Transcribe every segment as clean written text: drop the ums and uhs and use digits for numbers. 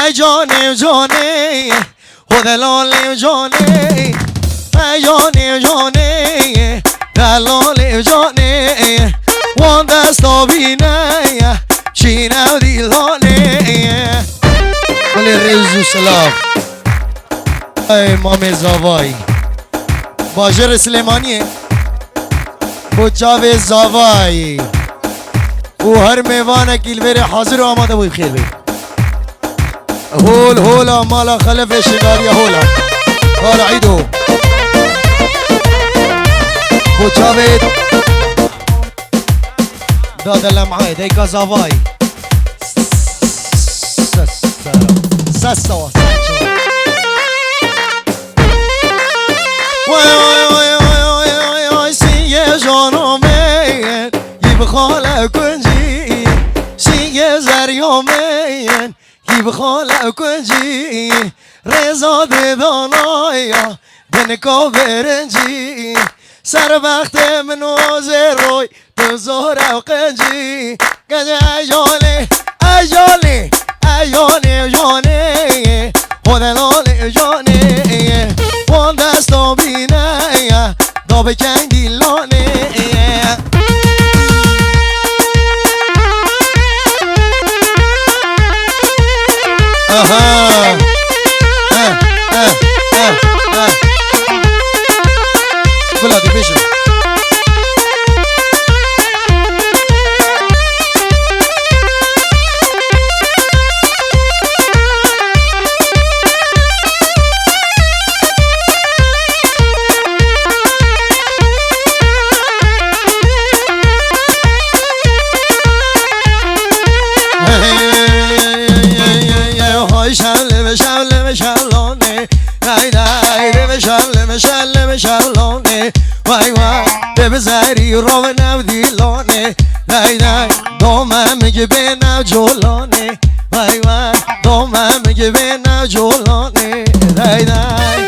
ای جانم جانه خودلالم جانه ای جانم جانه دلالم جانه وان دستا بینه چینه دیلانه ولی ریز و سلام ای امام زاوایی باجر سلیمانیه بچاو زاوایی او هر میوان کیلویر حاضر و آماده بوی خیر بی هول هولا مالا خلف شناریا هولا قال عیدو بچاو داد لمعای دیگه زاوایی سسا جانومین یه بخاله کنجی سیگه زریومین یه بخاله کنجی رضا دانایا دنکا برنجی سر وقت منوزه روی بزاره و قنجی گنج ایالی ایالی ایالی جانی خودلالی جانی وان دستا بینه دا بکن دیلانه آها بلادی پیشو شلونه وای وای به بزاری رو نودیلانه دای دای دومم میگه به نجولانه وای وای دومم میگه به نجولانه دای دای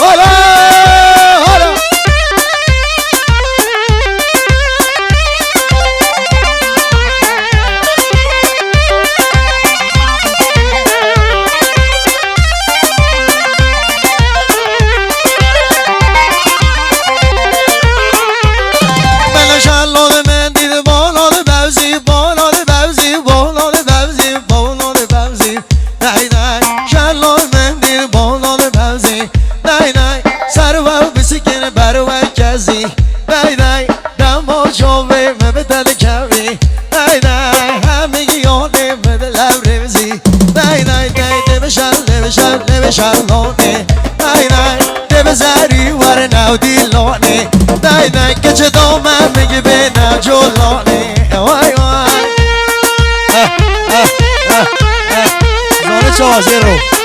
هلا هلا شلونه دای دای دب زری ور نو دیلونه دای دای که چه دومم میگه به نجولانه وای وای زانه چوازه رو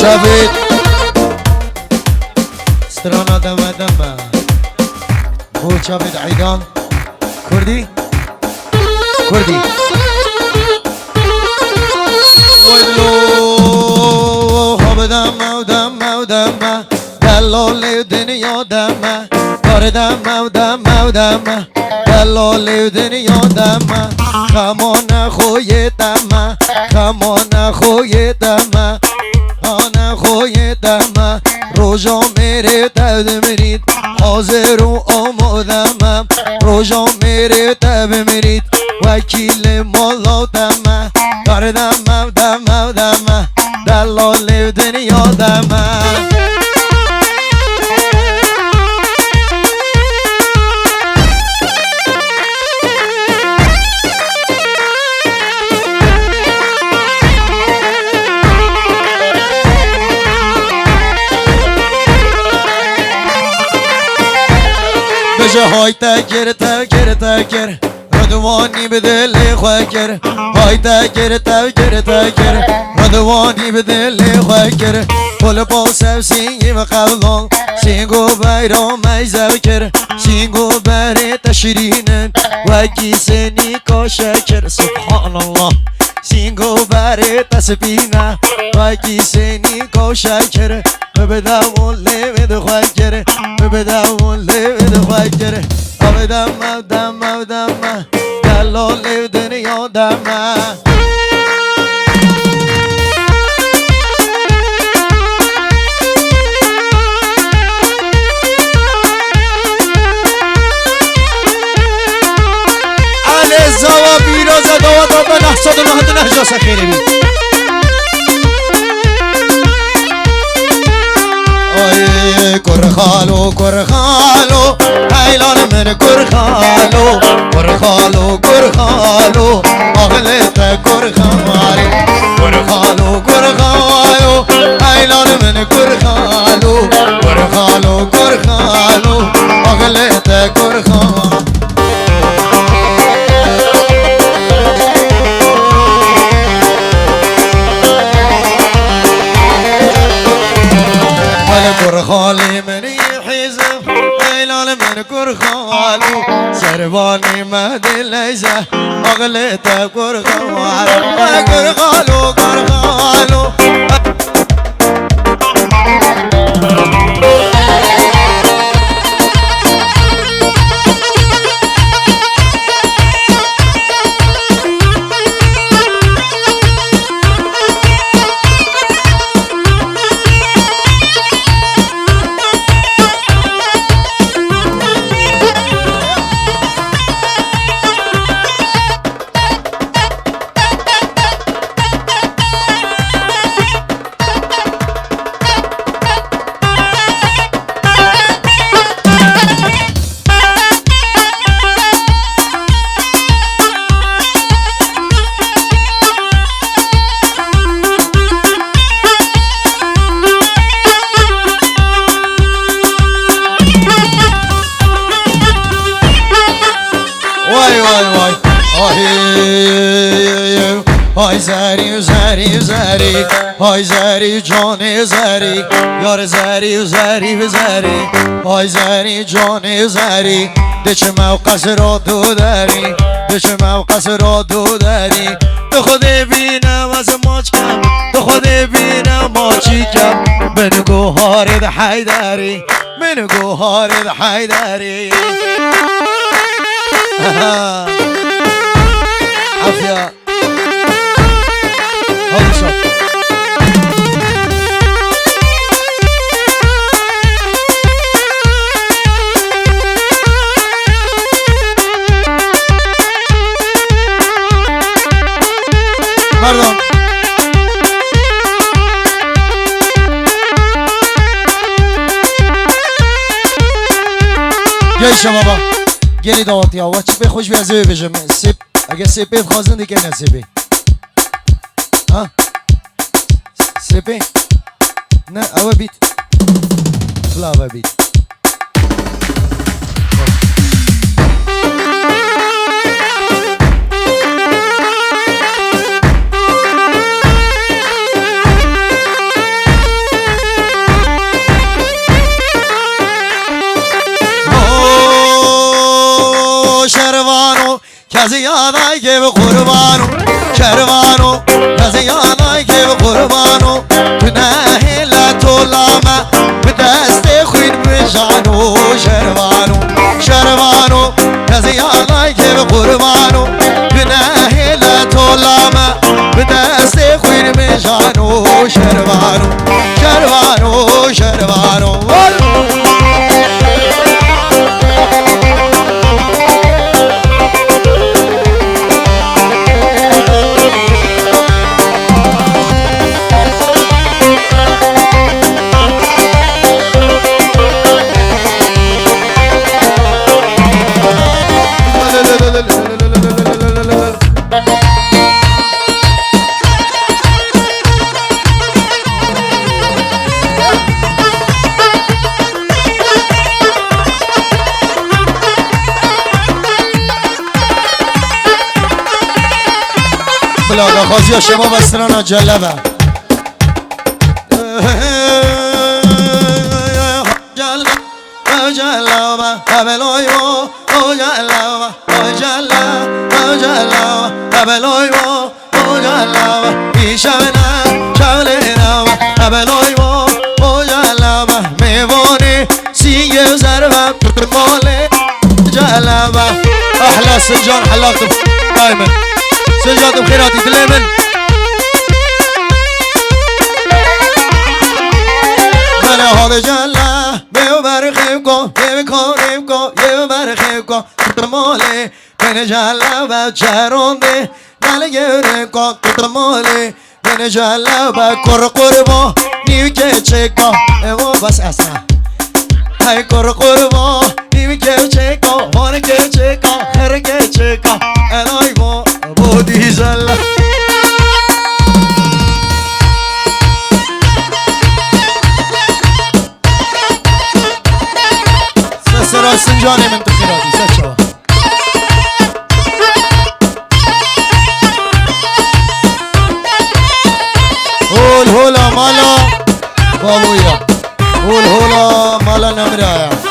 شبید سترانا دمه دمه بود شبید عیدان کردی کردی ولو ها دمه و دمه و دمه دلال دنیا دمه کار دمه و دمه و دمه دلال دنیا دمه خمان خوی دمه خمان خوی دمه آن خوی دمه روژا میره تب مرید حاضر و آمادمم روژا میره تب مرید وکیل مالا دمه کار دمه دمه دمه دلال دنیا دمه بجه های تکر تکر تکر ردوانی به دل خواه کر های تکر تکر تکر ردوانی به دل خواه کر پل پاسم سینگی و قبلان سینگو بیرام ایزو کر سینگو بره تشرینن و کیسنی کاشکر سبحان الله سینگو بره تسبینه و کیسنی کاشکر بدمون لیمد خواه کر بدمون لیمد خواه کر بدم دم دم دلال دنیا دم زوا بیروز دوا دوا نحصد نهد نهجاس خیره بی آی کرخالو کرخالو ایلان من کرخالو کرخالو کرخالو اغلط کرخالو کرخالو کرخالو ایلان من کرخالو کرخالو کرخالو اغلط کرخالو کرخالی منی حیزم ایلان من کرخالو سربانی مهدی لیزه اغلط کرخالو کرخالو کرخالو های زری زری زری های زری جان زری یار زری زری زری های زری جان زری ده چه موقع را دو داری ده چه موقع را دو داری تو خود بینم از ماچ کم تو خود بینم ماچی کم من گوهارد حیدری من گوهارد حیدری عافیه هذا شوت مردم گیش بابا گلی داوتی ها چی به خوش بیازه بجم سیب اگه سیبید خوازن دیگه نسیبی ها سیبی نه اوه بیت خلا اوه بیت شروانو کسی یادای که به قربانو شروانو کسی یادای که به قربانو تو نهیلت و لامه به دست خوید بشانو شروانو شروانو کسی یادای که به قربانو تو نهیلت و لامه به دست خوید بشانو شروانو شروانو شروانو هلا خازی يا شباب اسرنا جلبه جلبه هبلوی و جلبه جلبه هبلوی و جلبه بیشونه جلبه هبلوی و جلبه میوانی سیگه زربه ماله جلبه احلى سنجان حلاقتم دايما سنجاتم خيراتي دليمن انا هذا جلا بيبرخيبكم يبكم يبرخيبكم ترمولي من جلا بچروندي نالگيركم ترمولي من جلا بكر قربو نيوكي چيكو ايو بس اسا هاي كر قربو نيوكي چيكو مونكي چيكو خركي چيكو الای بودی جلا سسرا سنجاني من تخيراتي سچا قول هولا مالا بابويا قول هولا مالا نمرايا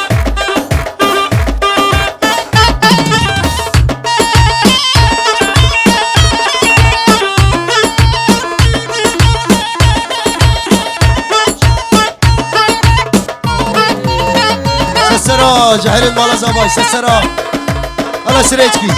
سسرا جهل مالا زباي سسرا على سريجكي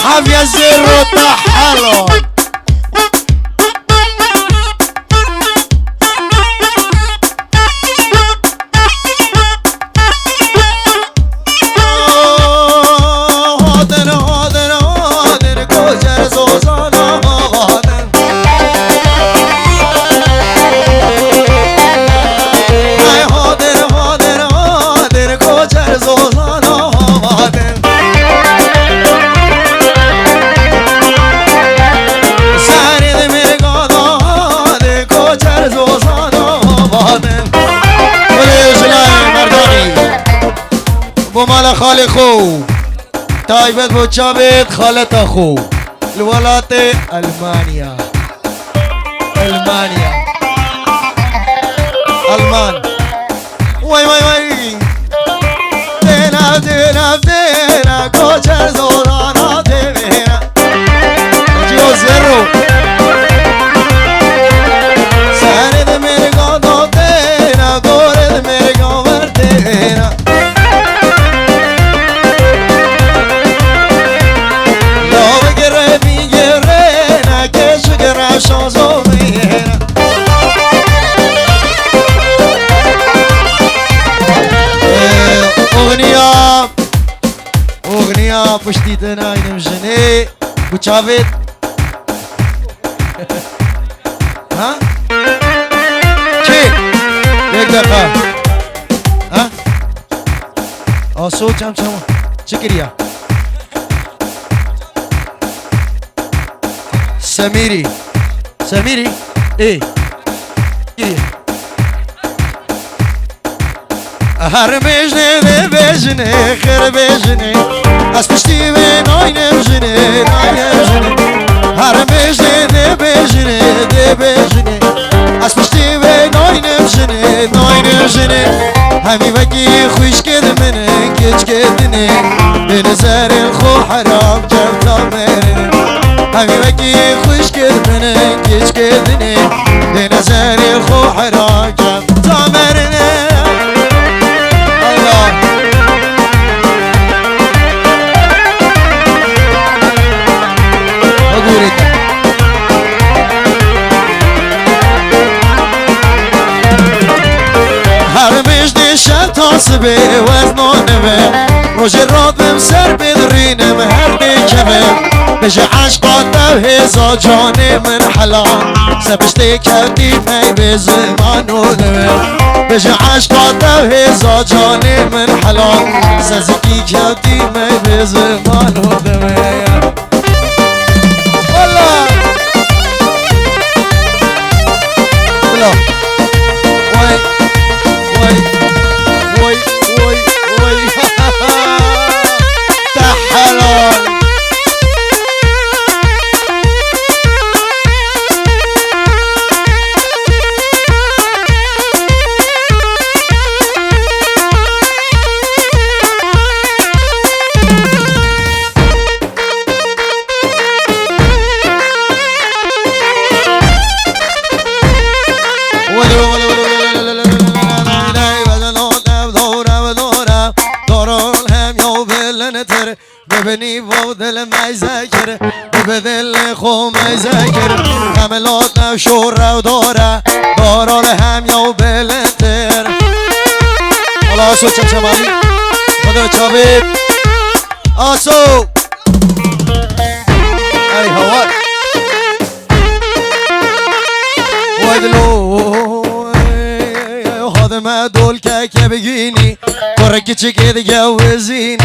حافيا الزر طحالو مال خالی خو تایبت بو چابت خالت خو الولات المانيا المان وای وای وای دینا کوچر زورانا دینا جو زرو سرد مرگا دو دینا گورد مرگا وردینا اغنية پشتیتنا اینم جنه بچاوید ها چی یک دقیقه ها آسو چم چکریا سمیری ای هر بجنه خیر بجنه از پشتی به ناینم جنه هر بجنه از پشتی به ناینم جنه همی وکی خوش کد منه کچ کدنه به نظر خو حرام جم تا مرنه همی وکی خوش کد منه کچ کدنه به نظر خو حرام جم تا مرنه تاسبه وزنانمه روش رادم سر بدرینم هر دیکمه بجه عشقات هزا جان من حلال سپشتی کردی می به زمانونمه بجه عشقات هزا جان من حلال سزکی کردی می به زمانونمه والله لنتر ببینی و دل میزکر به دل خو میزکر حملات نشور و داره دارال هم یا بلنتر حالا آسو چمچمالی خدا چابید آسو ای هوا ویدلو خادم دول که بگینی برکی چکی دیگه وزینی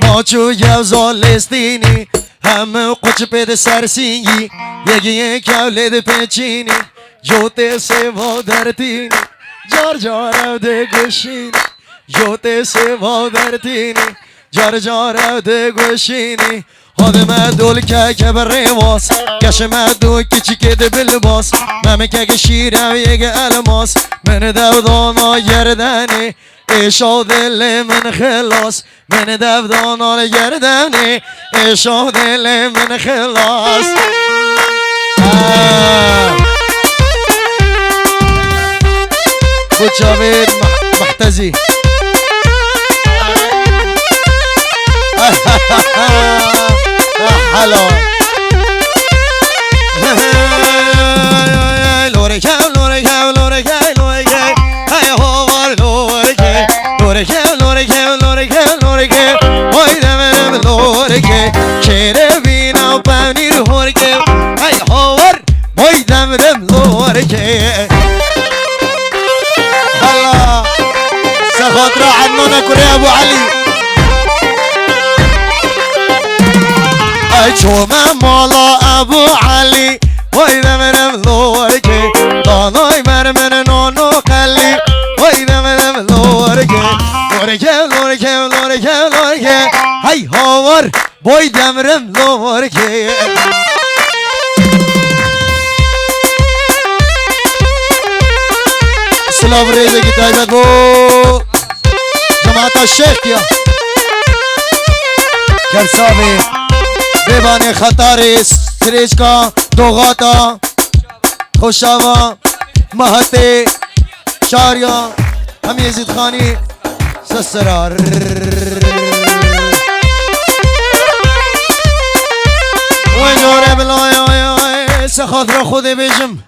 ما چو یوزالستینی همه قچ پید سرسینگی یکی یک اولید پیچینی جوت سوا درتینی جار جار ده گوشینی جوت سوا درتینی جار جار ده گوشینی خادم دول که بره واس کشم دو کچی که ده بلباس ممه که شیرم یک الماس من دودانا گردنی ایشا دل من خلاص من دودانا گردنی ایشا دل من خلاص بود جاوید محتزی حالا لورکه لورکه لورکه لورکه های هوار لورکه لورکه لورکه لورکه لورکه های دمرم لورکه چهره بینا و پنیر هورکه های هوار های دمرم لورکه حالا سخاط را عنونا کره ابو علی چومه مالا ابو علی وای دمرم لورکه دانای مرمن نانو قلی وای دمرم لورکه لورکه لورکه لورکه لورکه هی هاور وای دمرم لورکه سلام ریزه کی تایبت بو جماعت الشیخ کیا کرساوی بیبان خطاری سریچکا دوغاتا خوشاوا مهتی شاریا همی یزید خانی سسرار و جوره بلای سخاط را خود بیجم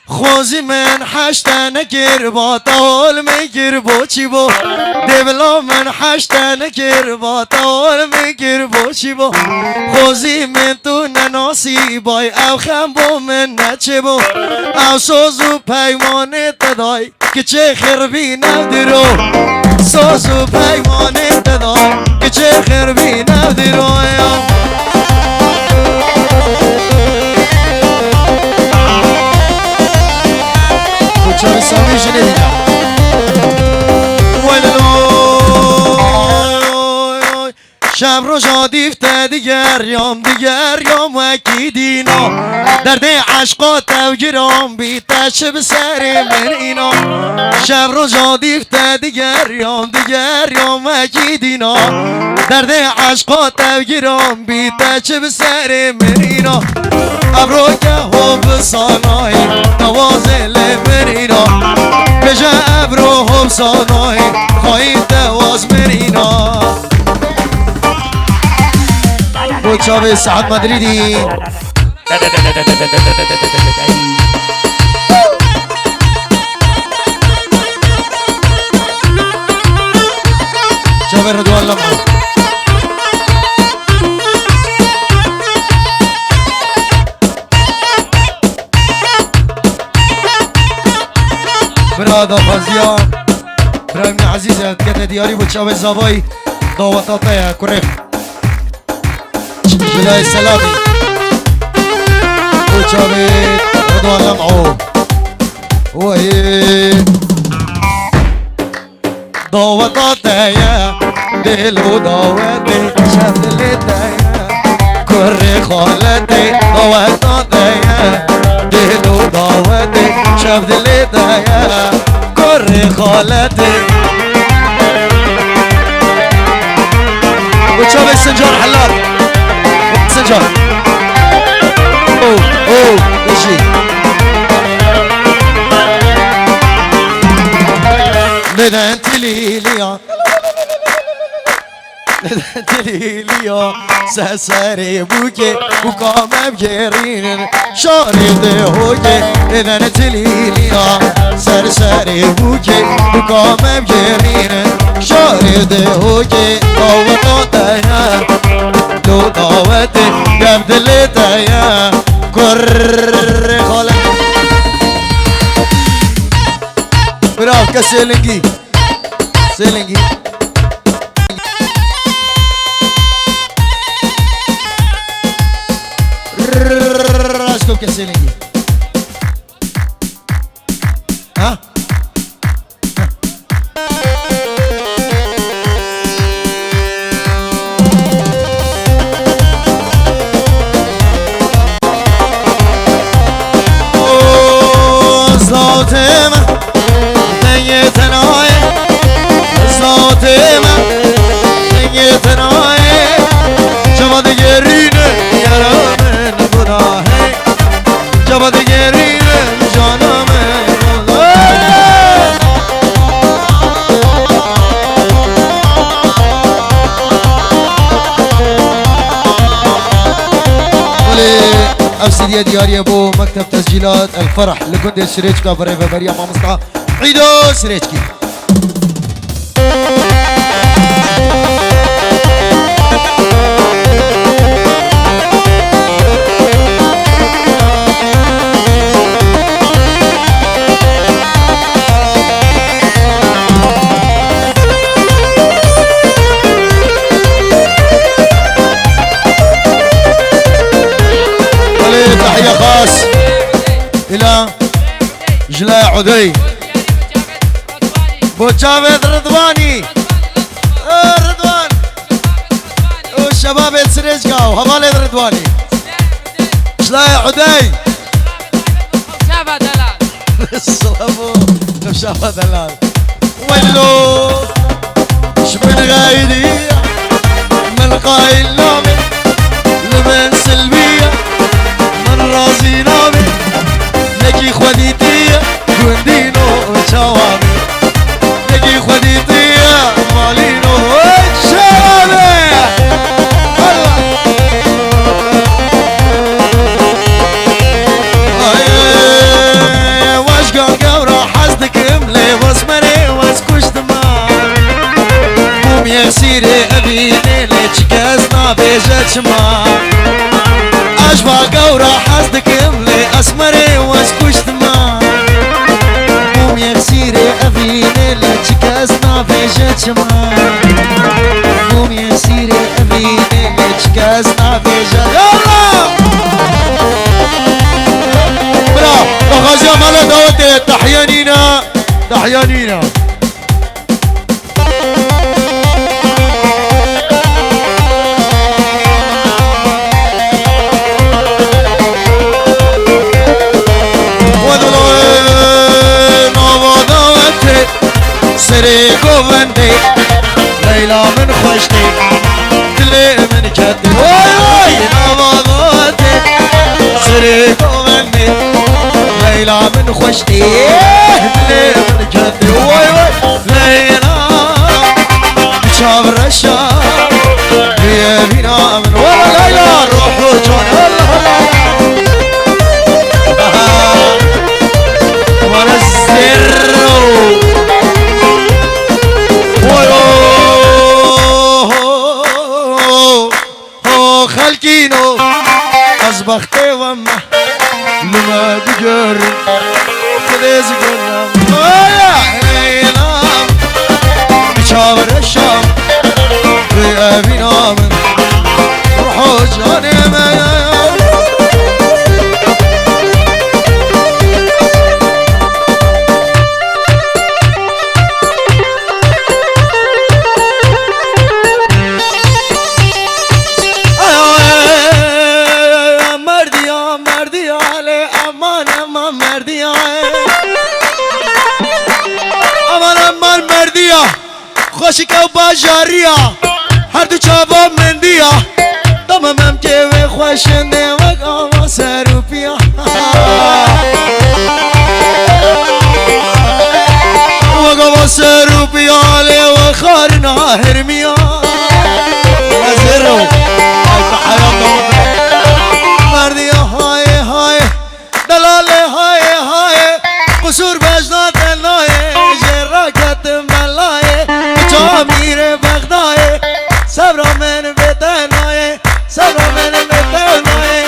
خوزی من حشته نکر با تاول میکر با چی با دبلا من حشته نکر با تاول میکر با چی با خوزی من تو نناسی بای او خم با من نچه با او ساز و پیمان تدای که چه خربی ندرو ساز و پیمان تدای که چه خربی ندرو چه سامی جنیدم شب رو دیفته دیگر یام وکی دینا درد عشقات و گرام بیتش به سر من اینا شب رو دیفته دیگر یام وکی دینا درد عشقات و گرام بیتش به سر من اینا ابرو که حب سانای نوازل من اینا بجا ابرو حب سانای خواهی دواز من اینا بود شاب سعد مدریدی شاب ردوان لمعه برادا فازیا برایم عزیز کت دیاری بود شاب زابای دعوتاته کرخ جلای سلامی بود شاب ردوان لمعه وهی دعوتاته دل و دعوته شب دلته کرخ خالته دعوتاته دل و دعوته شب دلته کرخ خالته بود شاب سنجار حلال سنجار اوه بشي لدى انت ليليا دلیلیا سسری بوکه و کامم گرین شارده هوکه ادن دلیلیا سرسری بوکه و کامم گرین شارده هوکه داوتا دایا دو داوت گبدل دایا کر خاله براو که سیلنگی سیلنگی Rasco que se le ¿ah? Oh, صوتما دنيتناي صوتما دنيتناي شباب يرينا يا رامن بناه جباد گریه جانم أفسدية ديارية بو مكتب تسجيلات الفرح لكندي سريجكا بريفا بريا مع مصطفى عيدو سريجكي تحية خاص إلى جلاء عدي بو جاويد رضواني رضوان والشباب سريجكا وهبالي رضواني جلاء عدي شابه دلال السلامو شابه دلال ويلو شمن غايدي من قايل نومي لمن سلبيه رازي نامي نجي خديتي جندينو شوامي نجي خديتي مالينو شوامي واش قام راح حصدك املي واسمري واسكوش دمار قوم يا سيري ابي ليلك كاسنا بيجت شمار أشبه قورة حصدك املي أسمري واسكوش دماء قوم يكسيري أبيني لك أسنا في جد شمال قوم يكسيري أبيني لك أسنا في جد يلا برا وخزي مالا دوتي تحيانينا تحيانينا سري قوندي ليلى من خوشتي دلي من جدي واي نبضاتي سري قوندي ليلى من خوشتي دلي من جدي واي ليلى شاب الرشاب هي بينا من ولا ليلى روحوا جون ولا السر خلقينو أصبحت وما لما بجر فليز قلنا يا عينام بشاور الشام في أبينا من روحو جاني ما خوشی که باجاریا هر دو چابا مندیا تمامم که و خوشنده و گاما سروپیا و گاما سروپیا لی و خارنا هرمیا صبر من بتنای صبر من بتنای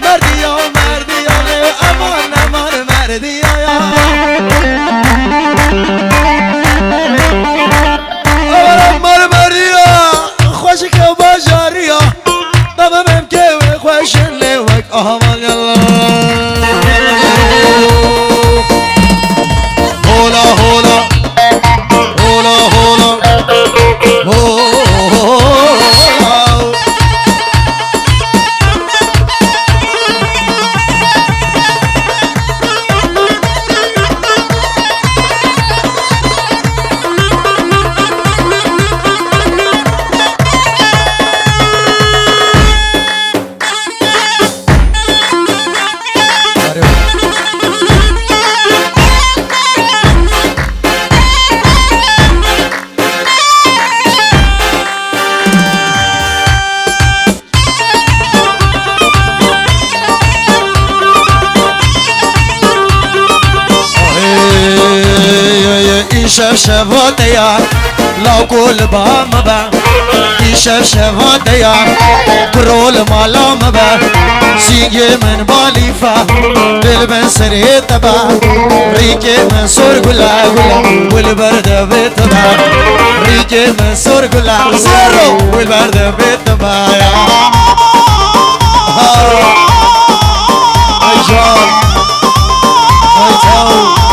مردی ها امان امان مردی ها امان مردی ها خوش که باشاری ها دمم که خوشن لیوک آمان یلا هولا هولا هولا هولا هولا شب شبات یا لا کول با مبا شب شبات یا برول مالا مبا سینگی من بالیفا دل من سری تبا ریکی من سر گلا گلا ول برد بیت با ریکی من سر گلا زیرو ول برد بیت با ای جان ای تاو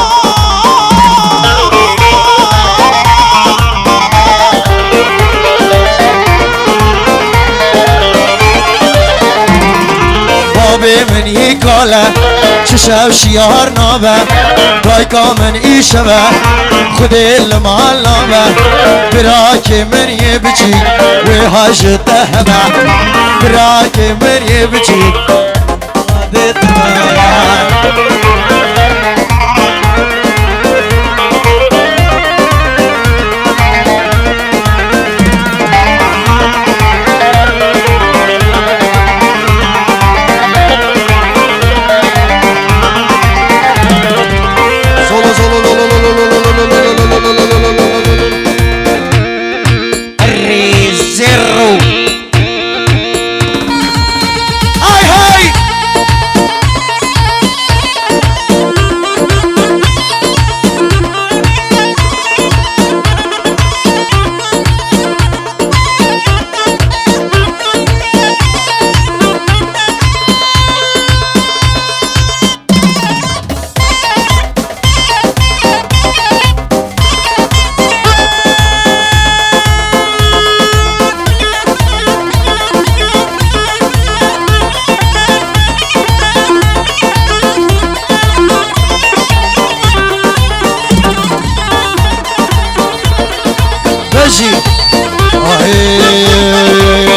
من یکاله چشم شیار نابه رایکا من ایشبه خود المال نابه براک من یه بچی و حاجت هبه براک من یه بچی عادت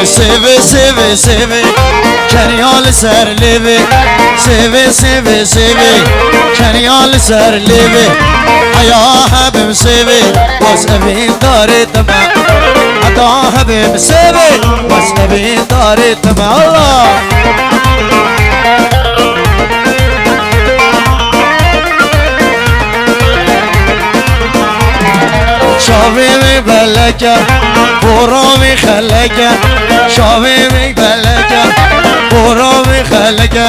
Seve, seve, seve Kaniyal ser leve Seve, seve, seve Kaniyal ser leve Aya habim seve Was evin dare tama Ata habim seve Was evin dare tama Allah شاوی می بلکه برا می خلکه شاوی می بلکه برا می خلکه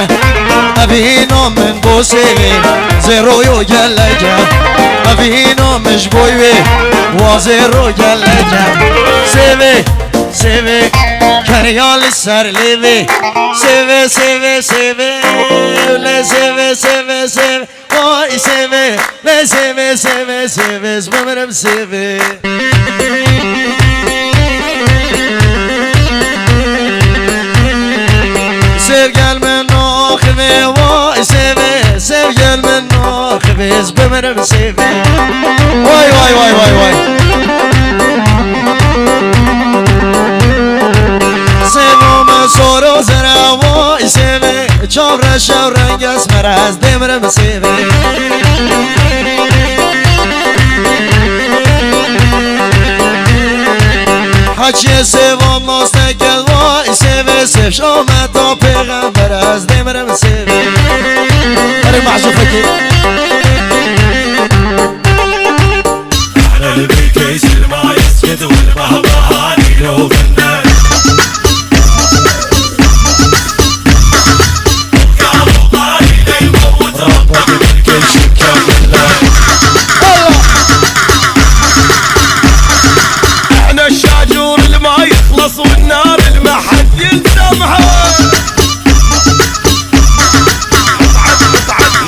ابینو من بوسیوی زیرویو گلکه ابینو مش بویوی وازیرو گلکه سیوی سیوی کنیال سر لیوی سیوی سیوی سیوی سیوی سیوی سیوی Ay seve, ne seve, seve, seves, benim seve. Sevgel men nohve, vay seve, sevgel men nohve, benim seve. Vay vay vay vay vay. Sevome soru zera, vay seve. چهره شورنگ از مرز دمرم سیوه حچی سیوام ناستگل وای سیوه سیف شامه تا پیغمبر از دمرم سیوه برای معزوفه که على البيت يسلم يسجد والبهبهاني لو غنى ما يخلص والنار المحد يلزمها.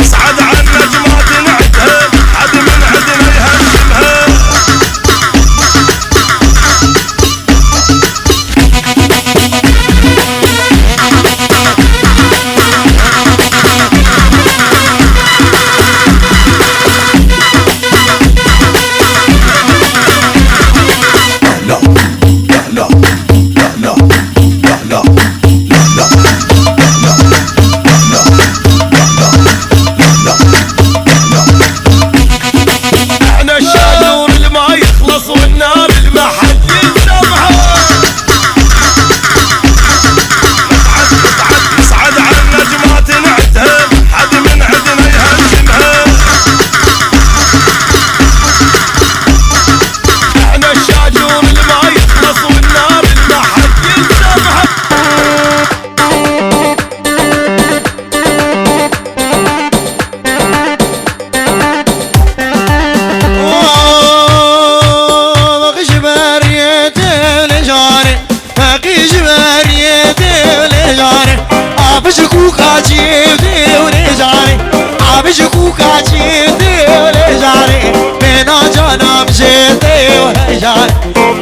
نصعد على النجمات نعدها حد من عدنا يهشمها.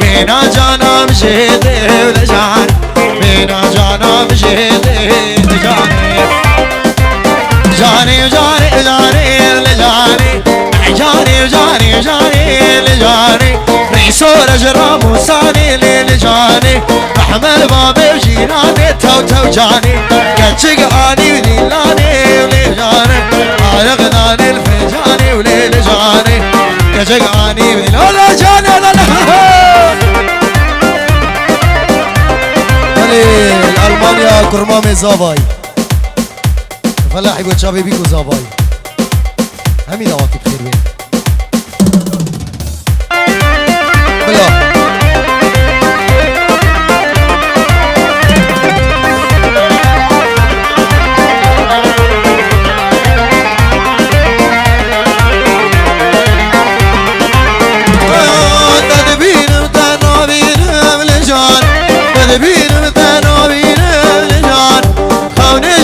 मेरा जाना मुझे दिल जाने मेरा जाना मुझे दिल जाने जाने जाने जाने ले जाने जाने जाने जाने ले जाने ريسور اجرام وصاني ليل جاني احمل بابي وجيراني تو جاني كتشق اني وليلاني وليل جاني عرقناني الفنجاني وليل جاني كتشق اني وليل جاني لا المانيا كرمامي زاباي فلاحي وشابي بيكو زاباي همي دواكي بخير بين بلا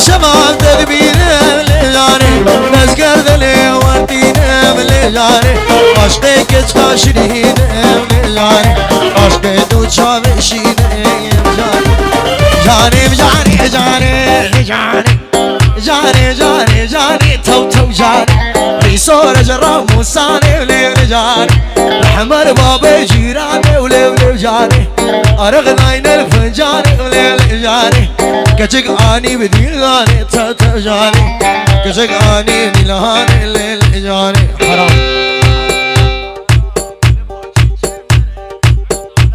شمال تدبينا لجاني بس قرد لي وانتينا لجاني عشقي كتخاشرينا لجاني عشقي دوتشافشينا جاني جاني جاني جاني جاني جاني جاني تو جاني ريسور جرام وصاني وليل جاني احمر بابي جيراني وليل جاني ارغناين الفنجاني وليل جاني كشك اني بديلاني تجاني كشك اني بديلاني ليل جاني حرام